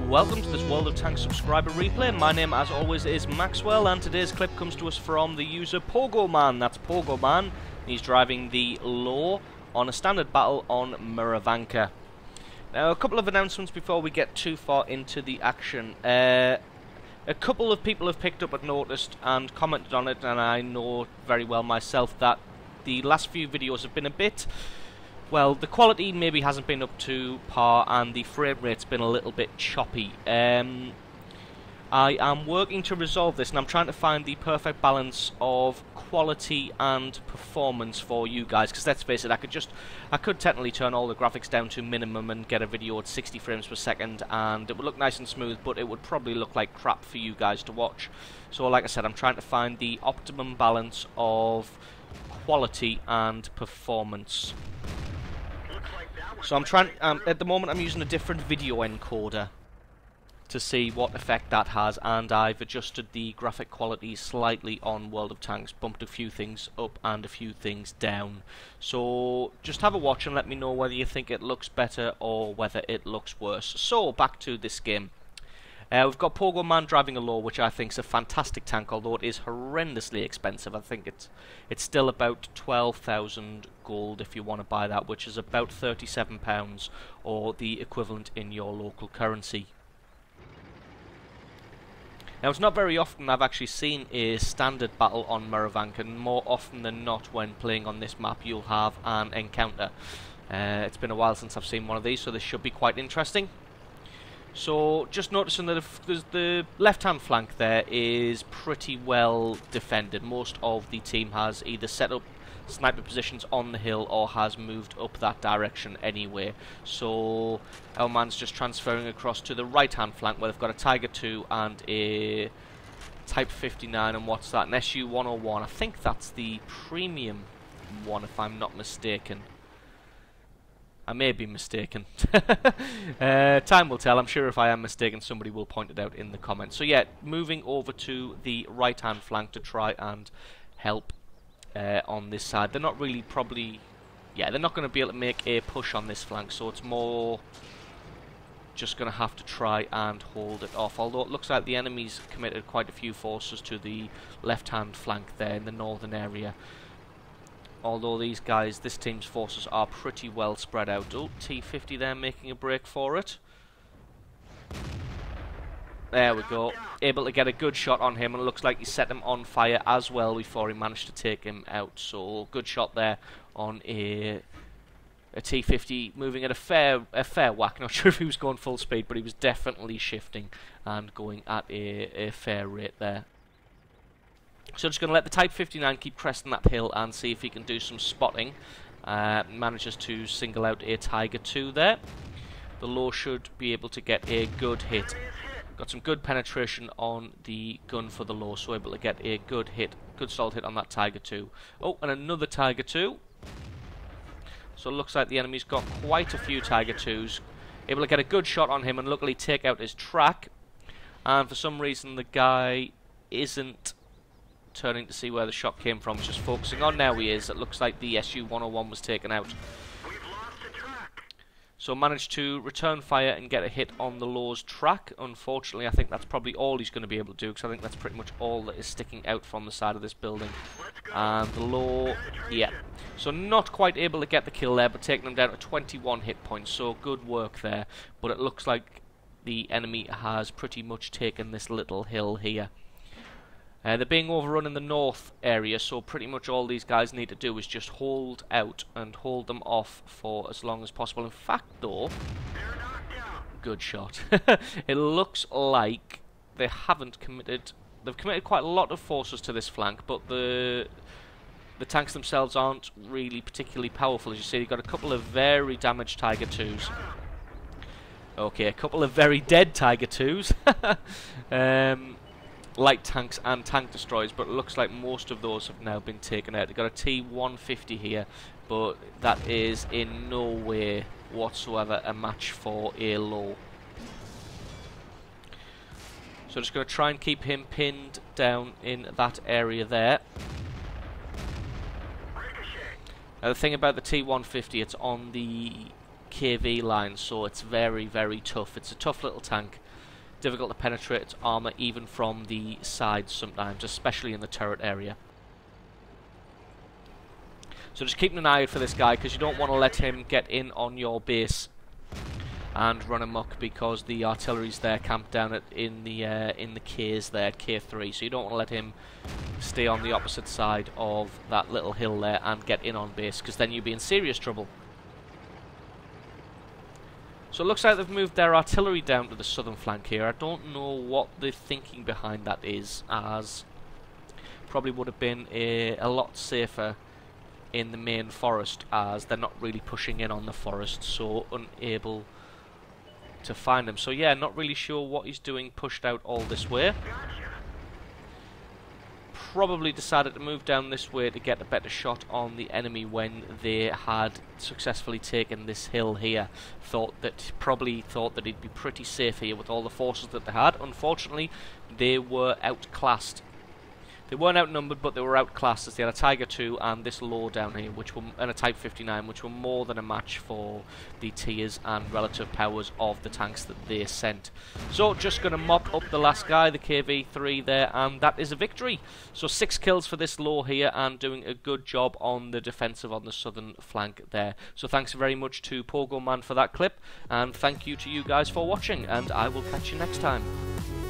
and welcome to this World of Tanks subscriber replay. My name, as always, is Maxwell, and today's clip comes to us from the user Pogo Man. That's Pogo Man. He's driving the Lowe on a standard battle on Murovanka. Now, a couple of announcements before we get too far into the action. A couple of people have picked up and noticed and commented on it, and I know very well myself that the last few videos have been a bit... well, the quality maybe hasn't been up to par and the frame rate's been a little bit choppy. I am working to resolve this, and I'm trying to find the perfect balance of quality and performance for you guys, because let's face it, I could technically turn all the graphics down to minimum and get a video at 60 frames per second and it would look nice and smooth, but it would probably look like crap for you guys to watch. So like I said, I'm trying to find the optimum balance of quality and performance. So I'm trying, at the moment I'm using a different video encoder to see what effect that has, and I've adjusted the graphic quality slightly on World of Tanks, bumped a few things up and a few things down. So just have a watch and let me know whether you think it looks better or whether it looks worse. So back to this game. We've got Pogo Man driving a Lowe, which I think is a fantastic tank, although it is horrendously expensive. I think it's still about 12,000 gold if you want to buy that, which is about £37, or the equivalent in your local currency. Now, it's not very often I've actually seen a standard battle on Murovanka, and more often than not when playing on this map you'll have an encounter. It's been a while since I've seen one of these, so this should be quite interesting. So, just noticing that the left-hand flank there is pretty well defended. Most of the team has either set up sniper positions on the hill or has moved up that direction anyway. So, our man's just transferring across to the right-hand flank where they've got a Tiger 2 and a Type 59, and what's that? An SU-101. I think that's the premium one, if I'm not mistaken. I may be mistaken. Time will tell. I'm sure if I am mistaken, somebody will point it out in the comments. So yeah, moving over to the right-hand flank to try and help on this side. They're not really they're not going to be able to make a push on this flank, so it's more just going to have to try and hold it off. Although it looks like the enemy's committed quite a few forces to the left-hand flank there in the northern area. Although these guys, this team's forces are pretty well spread out. Oh, T50 there making a break for it. There we go. Able to get a good shot on him, and it looks like he set him on fire as well before he managed to take him out. So, good shot there on a T50, moving at a fair whack. Not sure if he was going full speed, but he was definitely shifting and going at a fair rate there. So just going to let the Type 59 keep cresting that hill and see if he can do some spotting. Manages to single out a Tiger 2 there. The Lowe should be able to get a good hit. Got some good penetration on the gun for the Lowe, so able to get a good hit, good solid hit on that Tiger 2. Oh, and another Tiger 2. So it looks like the enemy's got quite a few Tiger 2s. Able to get a good shot on him and luckily take out his track. And for some reason the guy isn't turning to see where the shot came from. He's just focusing on, now he is. It looks like the SU-101 was taken out. So managed to return fire and get a hit on the Lowe's track. Unfortunately, I think that's probably all he's going to be able to do, because I think that's pretty much all that is sticking out from the side of this building. And the Lowe, yeah. So not quite able to get the kill there, but taking him down to 21 hit points. So good work there. But it looks like the enemy has pretty much taken this little hill here. They're being overrun in the north area, so pretty much all these guys need to do is just hold out and hold them off for as long as possible. In fact, though, good shot. It looks like they haven't committed... They've committed quite a lot of forces to this flank, but the tanks themselves aren't really particularly powerful. As you see, you've got a couple of very damaged Tiger 2s. Okay, a couple of very dead Tiger 2s. Light tanks and tank destroyers, but it looks like most of those have now been taken out. They've got a T-150 here, but that is in no way whatsoever a match for a Lowe. So just going to try and keep him pinned down in that area there. Now the thing about the T-150, it's on the KV line, so it's very, very tough. It's a tough little tank. difficult to penetrate its armour even from the sides sometimes, especially in the turret area. So just keeping an eye out for this guy, because you don't want to let him get in on your base and run amok, because the artillery's there camped down in the K's there at K3, so you don't want to let him stay on the opposite side of that little hill there and get in on base, because then you'd be in serious trouble. So it looks like they've moved their artillery down to the southern flank here. I don't know what the thinking behind that is, as probably would have been a lot safer in the main forest, as they're not really pushing in on the forest, so unable to find them. So yeah, not really sure what he's doing pushed out all this way. Probably decided to move down this way to get a better shot on the enemy when they had successfully taken this hill here. Probably thought that he'd be pretty safe here with all the forces that they had. Unfortunately, they were outclassed. They weren't outnumbered, but they were outclassed, as they had a Tiger 2 and this Lowe down here, and a Type 59, which were more than a match for the tiers and relative powers of the tanks that they sent. So just going to mop up the last guy, the KV-3 there, and that is a victory. So 6 kills for this Lowe here, and doing a good job on the defensive on the southern flank there. So thanks very much to Pogo Man for that clip, and thank you to you guys for watching, and I will catch you next time.